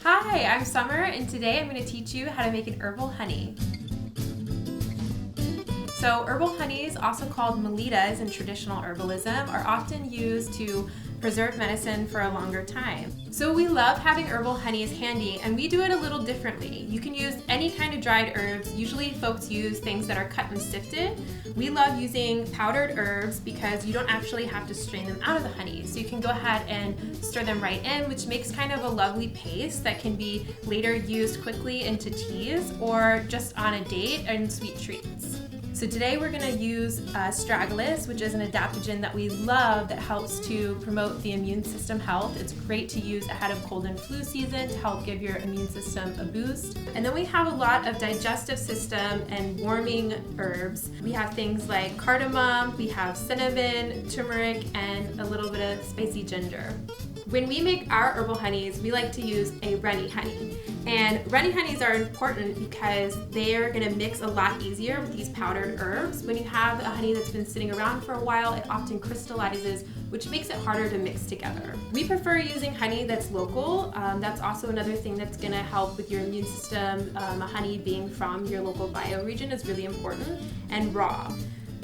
Hi, I'm Summer, and today I'm going to teach you how to make an herbal honey. So herbal honeys, also called melitas in traditional herbalism, are often used to preserve medicine for a longer time. So we love having herbal honeys handy, and we do it a little differently. You can use any kind of dried herbs. Usually folks use things that are cut and sifted. We love using powdered herbs because you don't actually have to strain them out of the honey. So you can go ahead and stir them right in, which makes kind of a lovely paste that can be later used quickly into teas or just on a date and sweet treats. So today we're going to use astragalus, which is an adaptogen that we love that helps to promote the immune system health. It's great to use ahead of cold and flu season to help give your immune system a boost. And then we have a lot of digestive system and warming herbs. We have things like cardamom, we have cinnamon, turmeric, and a little bit of spicy ginger. When we make our herbal honeys, we like to use a runny honey. And runny honeys are important because they are going to mix a lot easier with these powdered herbs. When you have a honey that's been sitting around for a while, it often crystallizes, which makes it harder to mix together. We prefer using honey that's local. That's also another thing that's going to help with your immune system. A honey being from your local bioregion is really important, and raw.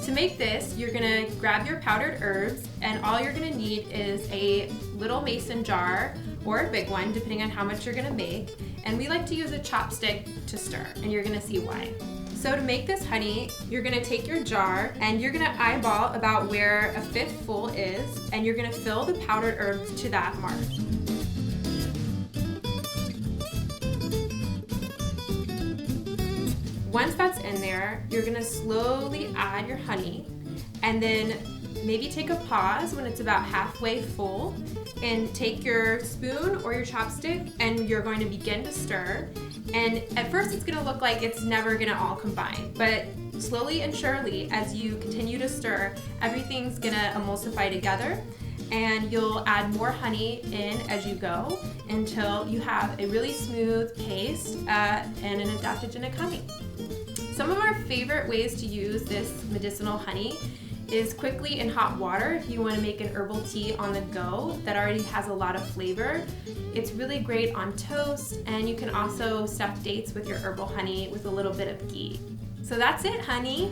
To make this, you're going to grab your powdered herbs, and all you're going to need is a little mason jar or a big one, depending on how much you're going to make. And we like to use a chopstick to stir, and you're going to see why. So to make this honey, you're going to take your jar and you're going to eyeball about where a fifth full is, and you're going to fill the powdered herbs to that mark. Once that's in there, you're going to slowly add your honey, and then maybe take a pause when it's about halfway full, and take your spoon or your chopstick and you're going to begin to stir. And at first it's going to look like it's never going to all combine, but slowly and surely as you continue to stir, everything's going to emulsify together, and you'll add more honey in as you go until you have a really smooth paste and an adaptogenic honey. Some of our favorite ways to use this medicinal honey is quickly in hot water. If you want to make an herbal tea on the go that already has a lot of flavor, it's really great on toast, and you can also stuff dates with your herbal honey with a little bit of ghee. So that's it, honey.